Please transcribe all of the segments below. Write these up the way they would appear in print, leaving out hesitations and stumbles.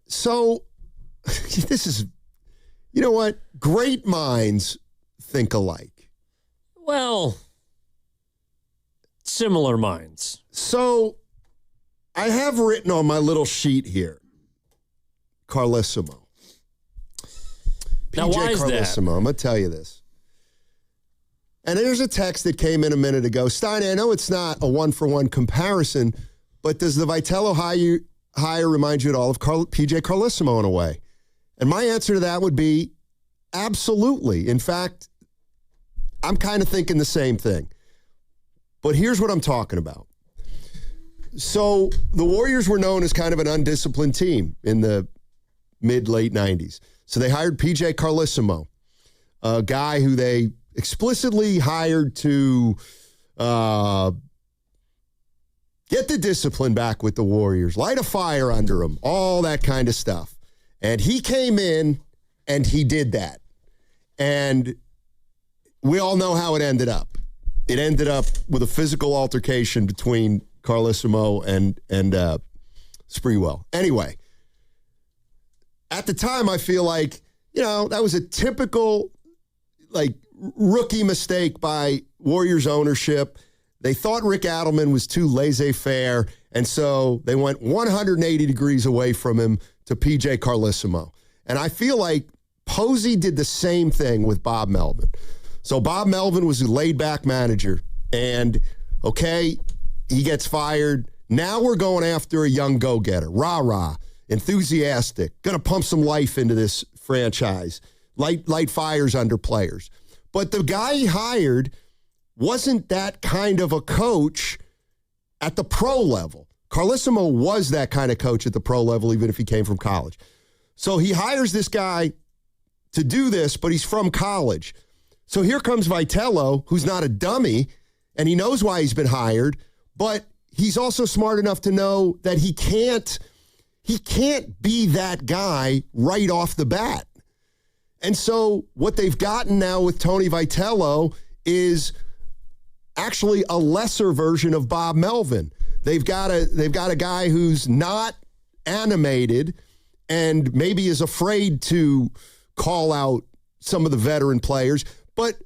So this is, you know what? Great minds think alike. Well, similar minds. So I have written on my little sheet here, Carlesimo. Now, why is that? Carlesimo, I'm going to tell you this. And there's a text that came in a minute ago. Steiny, I know it's not a one-for-one comparison, but does the Vitello hire remind you at all of PJ Carlesimo in a way? And my answer to that would be absolutely. In fact, I'm kind of thinking the same thing. But here's what I'm talking about. So the Warriors were known as kind of an undisciplined team in the mid-late 90s. So they hired PJ Carlesimo, a guy who they explicitly hired to get the discipline back with the Warriors, light a fire under them, all that kind of stuff. And he came in and he did that. And we all know how it ended up. It ended up with a physical altercation between Carlesimo and Sprewell. Anyway, at the time, I feel like, that was a typical, rookie mistake by Warriors ownership. They thought Rick Adelman was too laissez-faire, and so they went 180 degrees away from him to PJ Carlesimo. And I feel like Posey did the same thing with Bob Melvin. So Bob Melvin was a laid-back manager, and, okay, he gets fired. Now we're going after a young go-getter, rah-rah, enthusiastic, going to pump some life into this franchise, light fires under players. But the guy he hired wasn't that kind of a coach at the pro level. Carlesimo was that kind of coach at the pro level, even if he came from college. So he hires this guy to do this, but he's from college. So here comes Vitello, who's not a dummy, and he knows why he's been hired, but he's also smart enough to know that he can't be that guy right off the bat. And so what they've gotten now with Tony Vitello is actually a lesser version of Bob Melvin. They've got a guy who's not animated and maybe is afraid to call out some of the veteran players, but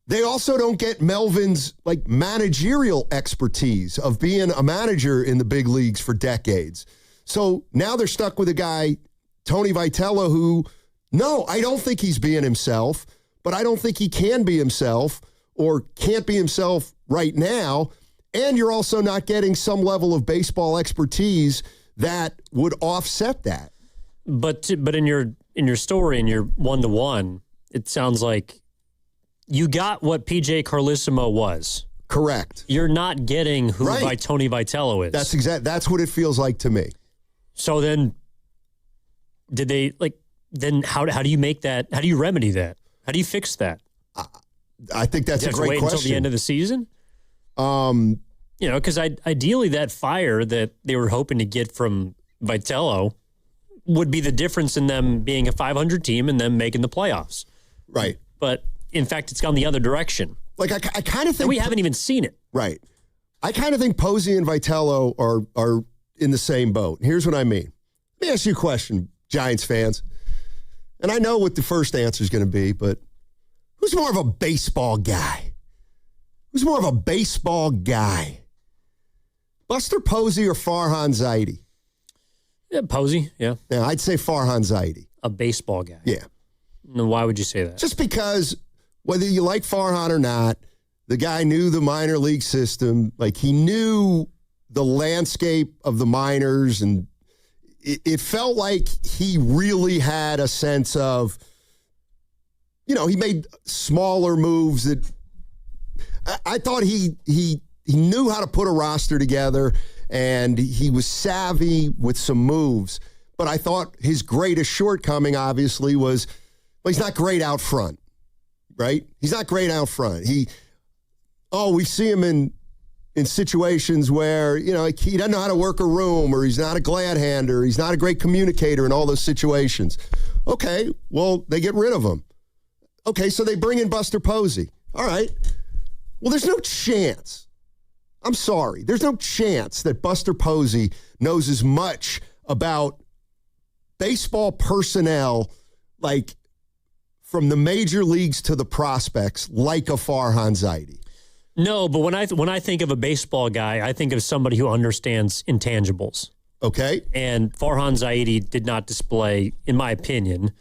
they also don't get Melvin's managerial expertise of being a manager in the big leagues for decades. So now they're stuck with a guy, Tony Vitello, who, no, I don't think he's being himself, but I don't think he can be himself or can't be himself right now. And you're also not getting some level of baseball expertise that would offset that. But in your story, in your one-to-one, it sounds like you got what PJ Carlesimo was. Correct. You're not getting who Tony Vitello is. That's what it feels like to me. So then, did they then how do you make that? How do you remedy that? How do you fix that? I think that's a great wait question. Until the end of the season? Because ideally that fire that they were hoping to get from Vitello would be the difference in them being a 500 team and them making the playoffs. Right. But in fact, it's gone the other direction. I kind of think... And we haven't even seen it. Right. I kind of think Posey and Vitello are in the same boat. Here's what I mean. Let me ask you a question, Giants fans. And I know what the first answer is going to be, but who's more of a baseball guy? Who's more of a baseball guy? Buster Posey or Farhan Zaidi? Yeah, Posey, yeah. Yeah, I'd say Farhan Zaidi. A baseball guy. Yeah. And why would you say that? Just because whether you like Farhan or not, the guy knew the minor league system. He knew the landscape of the minors, and it felt like he really had a sense of, he made smaller moves that I thought he knew how to put a roster together, and he was savvy with some moves. But I thought his greatest shortcoming, obviously, was, he's not great out front, right? He's not great out front. We see him in situations where, he doesn't know how to work a room, or he's not a glad hander, he's not a great communicator in all those situations. Okay, well, they get rid of him. Okay, so they bring in Buster Posey. All right. Well, there's no chance. I'm sorry. There's no chance that Buster Posey knows as much about baseball personnel, like from the major leagues to the prospects, like a Farhan Zaidi? No, but when I think of a baseball guy, I think of somebody who understands intangibles. Okay. And Farhan Zaidi did not display, in my opinion,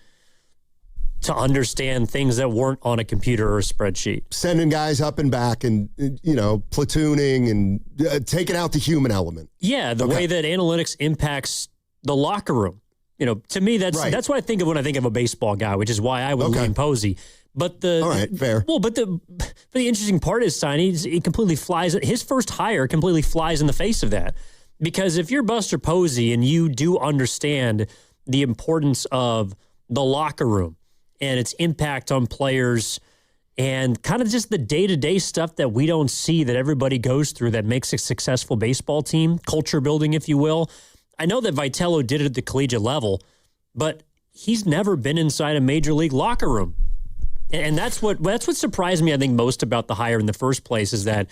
to understand things that weren't on a computer or a spreadsheet. Sending guys up and back and, platooning and taking out the human element. Yeah, the way that analytics impacts the locker room. To me, that's what I think of when I think of a baseball guy, which is why I would lean Posey. But all right, fair. Well, but the interesting part is, he completely flies. His first hire completely flies in the face of that. Because if you're Buster Posey and you do understand the importance of the locker room and its impact on players and kind of just the day-to-day stuff that we don't see that everybody goes through that makes a successful baseball team, culture building, if you will. I know that Vitello did it at the collegiate level, but he's never been inside a major league locker room. And that's what surprised me, I think, most about the hire in the first place is that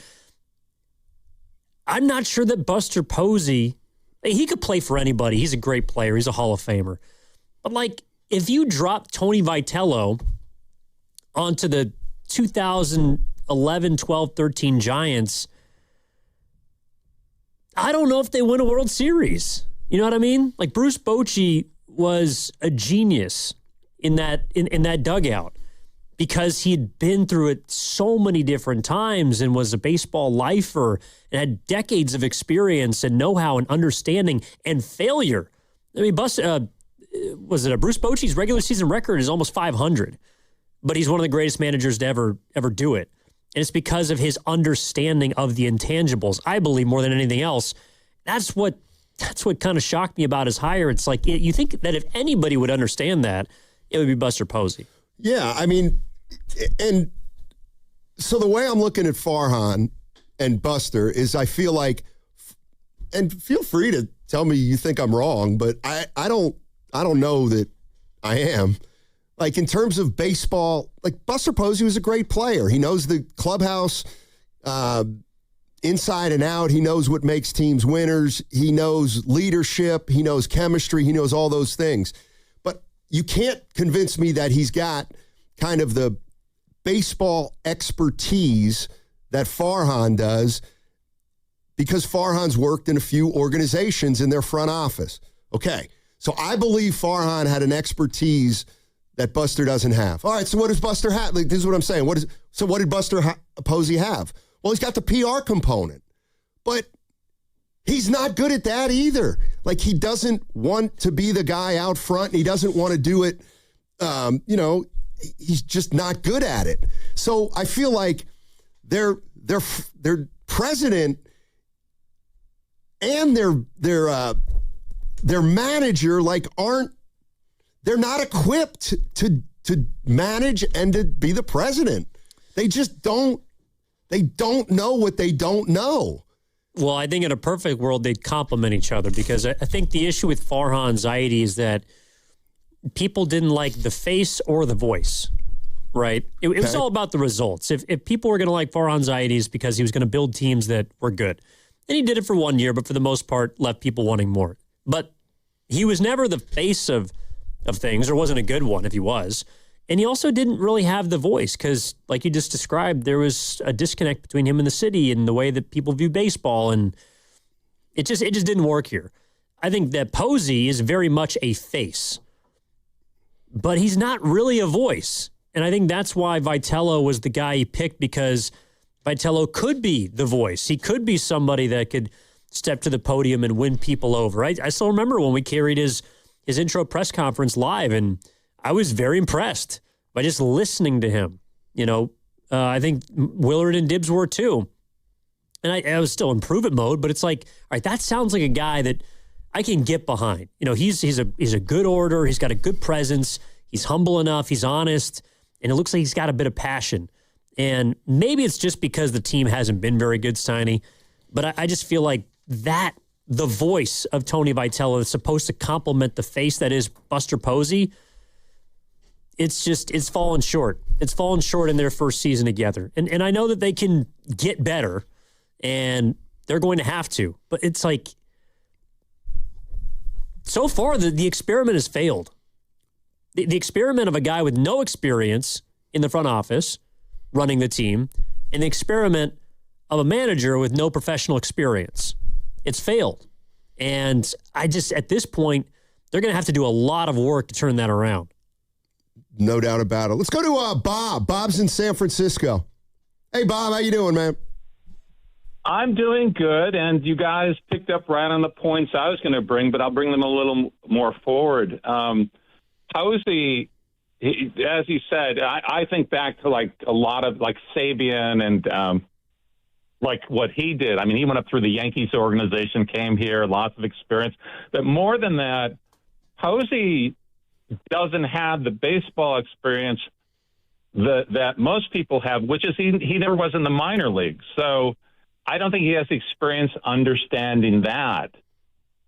I'm not sure that Buster Posey, he could play for anybody. He's a great player. He's a Hall of Famer. But, if you drop Tony Vitello onto the 2011, 12, 13 Giants, I don't know if they win a World Series. You know what I mean? Bruce Bochy was a genius in that dugout because he'd been through it so many different times and was a baseball lifer and had decades of experience and know-how and understanding and failure. I mean, Bruce Bochy's regular season record is almost 500, but he's one of the greatest managers to ever do it. And it's because of his understanding of the intangibles, I believe, more than anything else. That's what kind of shocked me about his hire. It's you think that if anybody would understand that, it would be Buster Posey. Yeah, I mean, and so the way I'm looking at Farhan and Buster is I feel like, and feel free to tell me you think I'm wrong, but I don't know that I am. In terms of baseball, Buster Posey was a great player. He knows the clubhouse inside and out. He knows what makes teams winners. He knows leadership. He knows chemistry. He knows all those things. But you can't convince me that he's got kind of the baseball expertise that Farhan does because Farhan's worked in a few organizations in their front office. Okay, so I believe Farhan had an expertise that Buster doesn't have. All right, so what does Buster have? This is what I'm saying. What did Buster Posey have? Well, he's got the PR component, but he's not good at that either. He doesn't want to be the guy out front, and he doesn't want to do it. He's just not good at it. So I feel like their president and their manager they're not equipped to manage and to be the president. They just don't know what they don't know. Well, I think in a perfect world, they'd complement each other because I think the issue with Farhan Zaidi is that people didn't like the face or the voice, right? It was all about the results. If people were going to like Farhan Zaidi, it's because he was going to build teams that were good. And he did it for 1 year, but for the most part, left people wanting more. But he was never the face of things, or wasn't a good one if he was. And he also didn't really have the voice because, like you just described, there was a disconnect between him and the city and the way that people view baseball, and it just didn't work here. I think that Posey is very much a face, but he's not really a voice. And I think that's why Vitello was the guy he picked, because Vitello could be the voice. He could be somebody that could step to the podium and win people over. I still remember when we carried his intro press conference live, and I was very impressed by just listening to him. I think Willard and Dibbs were too. And I was still in prove-it mode, but it's all right, that sounds like a guy that I can get behind. He's a good orator. He's got a good presence. He's humble enough. He's honest. And it looks like he's got a bit of passion. And maybe it's just because the team hasn't been very good signing, but I just feel like that the voice of Tony Vitello is supposed to complement the face that is Buster Posey. It's fallen short. It's fallen short in their first season together. And I know that they can get better, and they're going to have to. But it's so far, the experiment has failed. The experiment of a guy with no experience in the front office running the team, and the experiment of a manager with no professional experience. It's failed. And at this point, they're going to have to do a lot of work to turn that around. No doubt about it. Let's go to Bob. Bob's in San Francisco. Hey, Bob, how you doing, man? I'm doing good, and you guys picked up right on the points I was going to bring, but I'll bring them a little more forward. Posey, as you said, I think back to like a lot of like Sabean and like what he did. I mean, he went up through the Yankees organization, came here, lots of experience. But more than that, Posey doesn't have the baseball experience that most people have, which is he never was in the minor leagues. So I don't think he has the experience understanding that.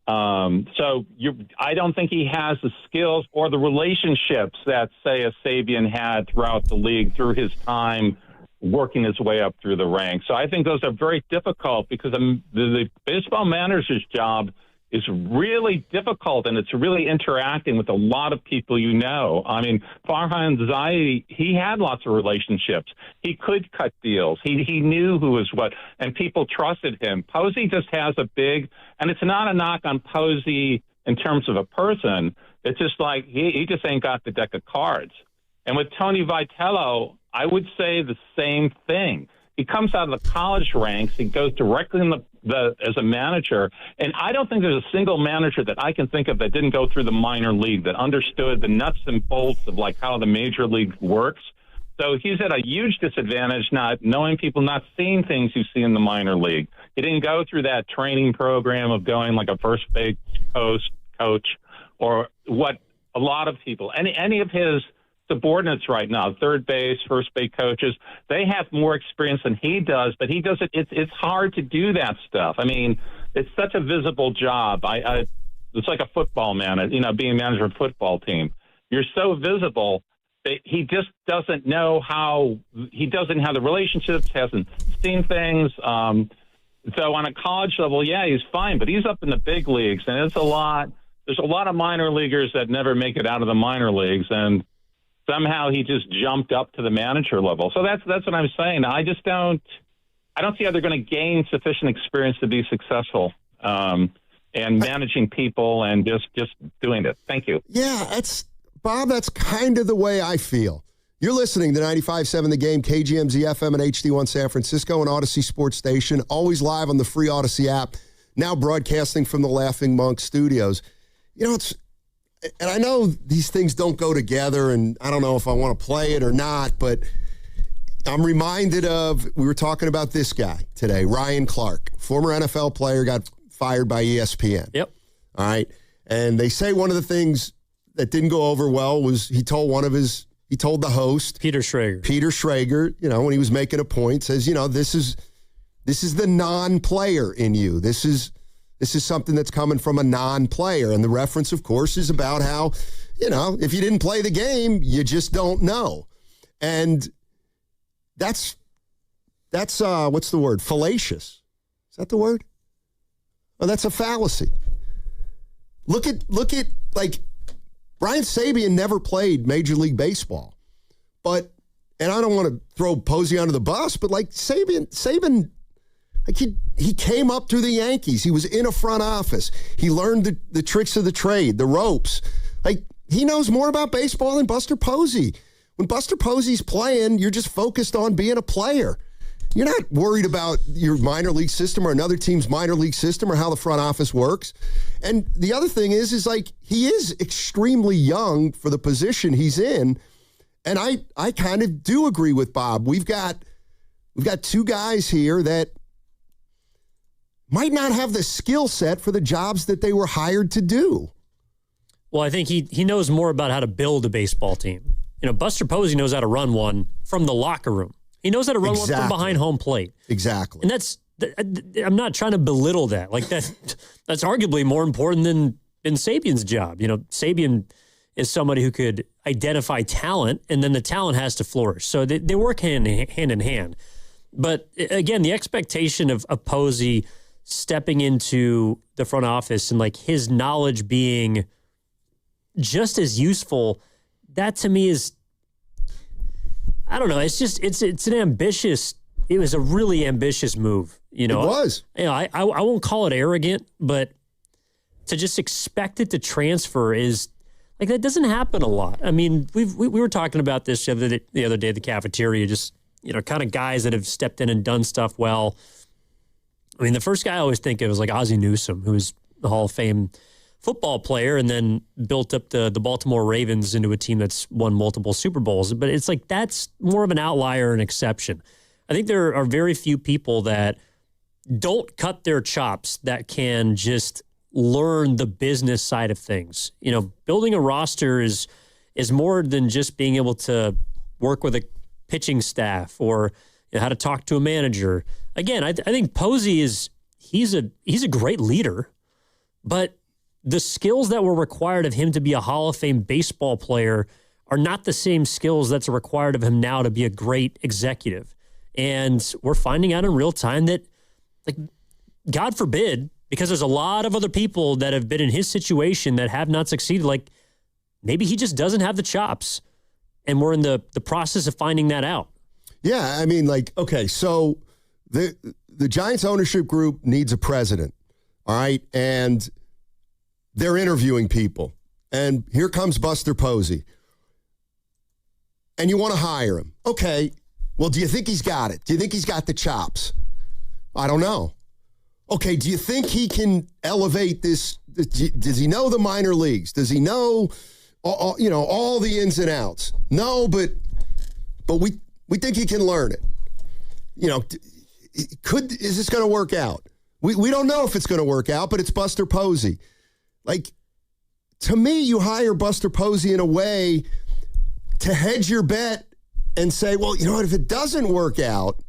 I don't think he has the skills or the relationships that, say, a Sabean had throughout the league through his time working his way up through the ranks. So I think those are very difficult because the baseball manager's job is really difficult, and it's really interacting with a lot of people you know. I mean, Farhan Zaidi, he had lots of relationships. He could cut deals. He knew who was what, and people trusted him. Posey just has and it's not a knock on Posey in terms of a person. It's just like he just ain't got the deck of cards. And with Tony Vitello, I would say the same thing. He comes out of the college ranks. He goes directly in as a manager. And I don't think there's a single manager that I can think of that didn't go through the minor league, that understood the nuts and bolts of like how the major league works. So he's at a huge disadvantage not knowing people, not seeing things you see in the minor league. He didn't go through that training program of going like a first base coach or what a lot of people, any of his subordinates right now, third base, first base coaches, they have more experience than he does, but he does it. It's hard to do that stuff. I mean, it's such a visible job. It's like a football manager, being manager of a football team. You're so visible that he just doesn't know he doesn't have the relationships, hasn't seen things. So on a college level, yeah, he's fine, but he's up in the big leagues, and there's a lot of minor leaguers that never make it out of the minor leagues, and somehow he just jumped up to the manager level. So that's what I'm saying. I don't see how they're going to gain sufficient experience to be successful and managing people and just doing it. Thank you. Yeah, Bob, that's kind of the way I feel. You're listening to 95.7 The Game, KGMZ FM and HD1 San Francisco and Odyssey Sports Station, always live on the free Odyssey app, now broadcasting from the Laughing Monk studios. And I know these things don't go together, and I don't know if I want to play it or not, but I'm reminded we were talking about this guy today, Ryan Clark, former NFL player, got fired by ESPN. Yep. All right. And they say one of the things that didn't go over well was he told the host, Peter Schrager, when he was making a point, says, this is the non-player in you. This is something that's coming from a non-player. And the reference, of course, is about how, if you didn't play the game, you just don't know. And that's what's the word? Fallacious. Is that the word? Oh, that's a fallacy. Look at like Brian Sabean never played Major League Baseball. And I don't want to throw Posey under the bus, but like Saban, like he came up through the Yankees. He was in a front office. He learned the tricks of the trade, the ropes. Like, he knows more about baseball than Buster Posey. When Buster Posey's playing, you're just focused on being a player. You're not worried about your minor league system or another team's minor league system or how the front office works. And the other thing is like he is extremely young for the position he's in. And I kind of do agree with Bob. We've got two guys here that might not have the skill set for the jobs that they were hired to do. Well, I think he knows more about how to build a baseball team. Buster Posey knows how to run one from the locker room. He knows how to run one from behind home plate. Exactly. And I'm not trying to belittle that. Like that's arguably more important than Sabian's job. Sabean is somebody who could identify talent, and then the talent has to flourish. So they work hand in hand. But again, the expectation of Posey stepping into the front office and like his knowledge being just as useful, that to me is, I don't know. It's just, it was a really ambitious move. You know, it was. You know, I won't call it arrogant, but to just expect it to transfer is like, that doesn't happen a lot. I mean, we were talking about this the other day at the cafeteria, just, you know, kind of guys that have stepped in and done stuff well. I mean, the first guy I always think of is like Ozzie Newsome, who was the Hall of Fame football player and then built up the Baltimore Ravens into a team that's won multiple Super Bowls. But it's like, that's more of an outlier, an exception. I think there are very few people that don't cut their chops that can just learn the business side of things. You know, building a roster is more than just being able to work with a pitching staff or, you know, how to talk to a manager. Again, I think Posey he's a great leader, but the skills that were required of him to be a Hall of Fame baseball player are not the same skills that's required of him now to be a great executive. And we're finding out in real time that, like, God forbid, because there's a lot of other people that have been in his situation that have not succeeded, like, maybe he just doesn't have the chops. And we're in the process of finding that out. Yeah, I mean, like, okay, so the Giants ownership group needs a president, all right? And they're interviewing people. And here comes Buster Posey. And you want to hire him. Okay, well, do you think he's got it? Do you think he's got the chops? I don't know. Okay, do you think he can elevate this? Does he know the minor leagues? Does he know, all the ins and outs? No, but we think he can learn it. You know, is this going to work out? We don't know if it's going to work out, but it's Buster Posey. Like, to me, you hire Buster Posey in a way to hedge your bet and say, well, you know what, if it doesn't work out,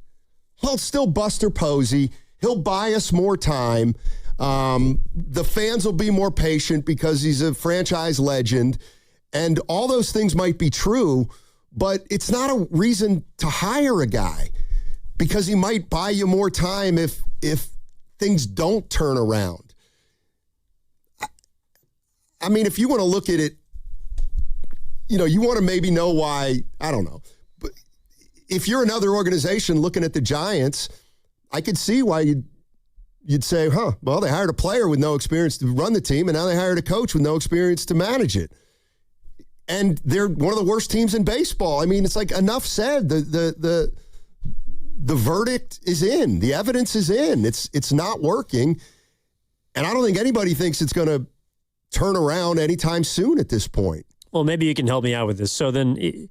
well, it's still Buster Posey. He'll buy us more time. The fans will be more patient because he's a franchise legend. And all those things might be true, but it's not a reason to hire a guy because he might buy you more time if things don't turn around. I mean, if you want to look at it, you know, you want to maybe know why, I don't know. But if you're another organization looking at the Giants, I could see why you'd say, well, they hired a player with no experience to run the team, and now they hired a coach with no experience to manage it. And they're one of the worst teams in baseball. I mean, it's like, enough said. The verdict is in. The evidence is in. It's not working. And I don't think anybody thinks it's going to turn around anytime soon at this point. Well, maybe you can help me out with this. So then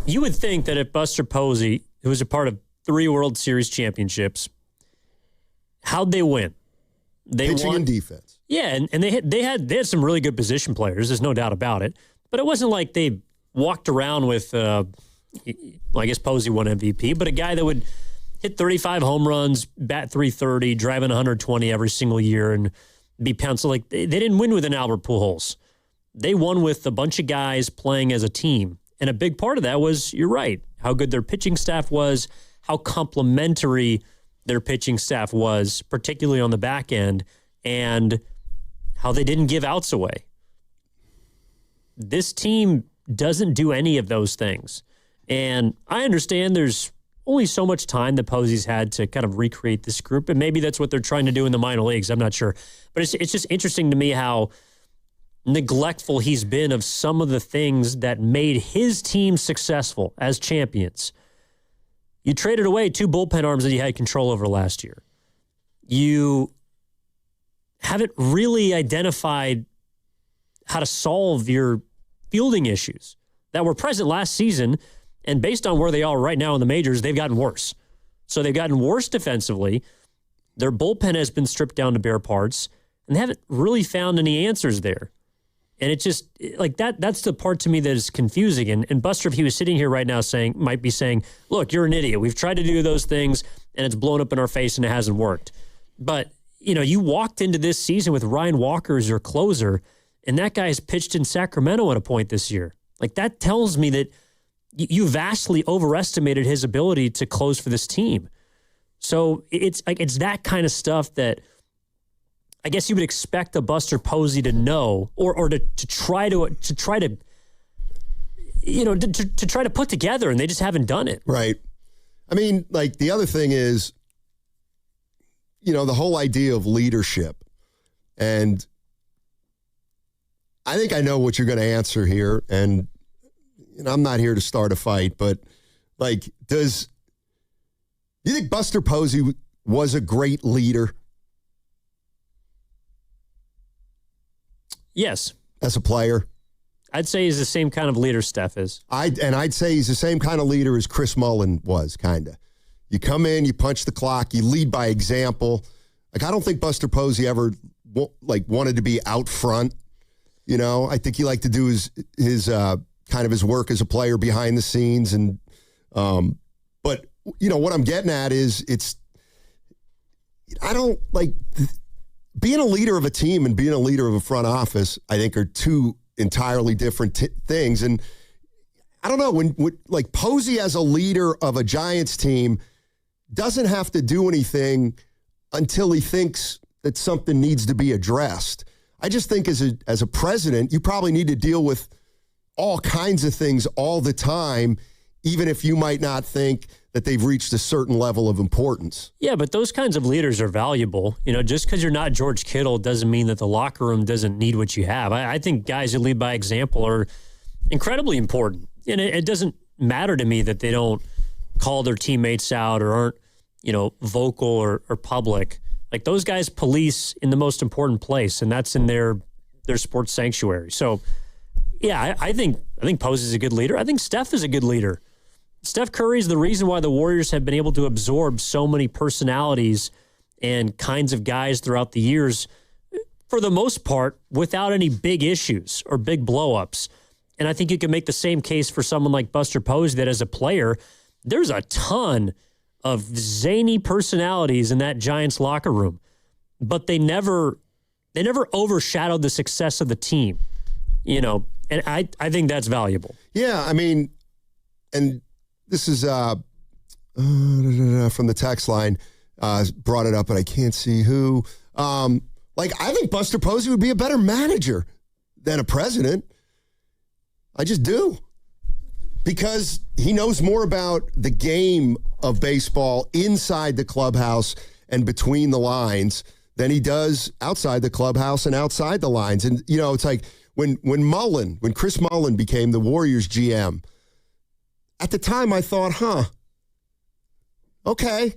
you would think that if Buster Posey, who was a part of 3 World Series championships, how'd they win? They pitching won, and defense. Yeah, and they had some really good position players. There's no doubt about it. But it wasn't like they walked around with, I guess Posey won MVP, but a guy that would hit 35 home runs, bat .330, driving 120 every single year, and be penciled. Like, they didn't win with an Albert Pujols. They won with a bunch of guys playing as a team. And a big part of that was, you're right, how good their pitching staff was, how complementary their pitching staff was, particularly on the back end, and how they didn't give outs away. This team doesn't do any of those things. And I understand there's only so much time that Posey's had to kind of recreate this group, and maybe that's what they're trying to do in the minor leagues. I'm not sure. But it's just interesting to me how neglectful he's been of some of the things that made his team successful as champions. You traded away 2 bullpen arms that you had control over last year. You haven't really identified how to solve your fielding issues that were present last season, and based on where they are right now in the majors, they've gotten worse. So they've gotten worse defensively. Their bullpen has been stripped down to bare parts, and they haven't really found any answers there. And it just, like, that's the part to me that is confusing. And Buster, if he was sitting here right now might be saying, look, you're an idiot. We've tried to do those things, and it's blown up in our face, and it hasn't worked. But, you know, you walked into this season with Ryan Walker as your closer, and that guy has pitched in Sacramento at a point this year. Like, that tells me that you vastly overestimated his ability to close for this team. So it's like it's that kind of stuff that I guess you would expect a Buster Posey to know or to try to you know to try to put together, and they just haven't done it. Right. I mean, like the other thing is, you know, the whole idea of leadership. And I think I know what you're going to answer here. And you know, I'm not here to start a fight, but like, do you think Buster Posey was a great leader? Yes. As a player? I'd say he's the same kind of leader Steph is. I'd say he's the same kind of leader as Chris Mullin was, kind of. You come in, you punch the clock, you lead by example. Like, I don't think Buster Posey ever wanted to be out front. You know, I think he liked to do his kind of his work as a player behind the scenes. And but you know what I'm getting at is I don't like being a leader of a team and being a leader of a front office. I think are two entirely different things. And I don't know when like Posey as a leader of a Giants team doesn't have to do anything until he thinks that something needs to be addressed. I just think as a president, you probably need to deal with all kinds of things all the time, even if you might not think that they've reached a certain level of importance. Yeah, but those kinds of leaders are valuable. You know, just because you're not George Kittle doesn't mean that the locker room doesn't need what you have. I think guys who lead by example are incredibly important. And it doesn't matter to me that they don't call their teammates out or aren't, you know, vocal or public. Like, those guys police in the most important place, and that's in their sports sanctuary. So, yeah, I think Posey's a good leader. I think Steph is a good leader. Steph Curry is the reason why the Warriors have been able to absorb so many personalities and kinds of guys throughout the years, for the most part, without any big issues or big blow-ups. And I think you can make the same case for someone like Buster Posey, that as a player, there's a ton of zany personalities in that Giants locker room, but they never overshadowed the success of the team, you know, and I think that's valuable. Yeah, I mean, and this is from the text line, brought it up, but I can't see who. Like, I think Buster Posey would be a better manager than a president. I just do. Because he knows more about the game of baseball inside the clubhouse and between the lines than he does outside the clubhouse and outside the lines. And, you know, it's like when Chris Mullin became the Warriors GM, at the time I thought, okay,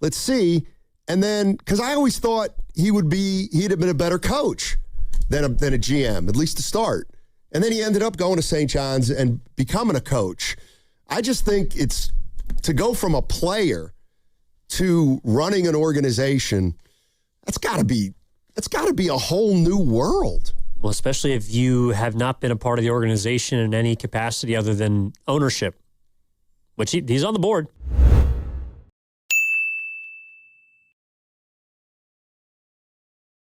let's see. And then, because I always thought he'd have been a better coach than a GM, at least to start. And then he ended up going to St. John's and becoming a coach. I just think it's to go from a player to running an organization. That's got to be a whole new world. Well, especially if you have not been a part of the organization in any capacity other than ownership, which he's on the board.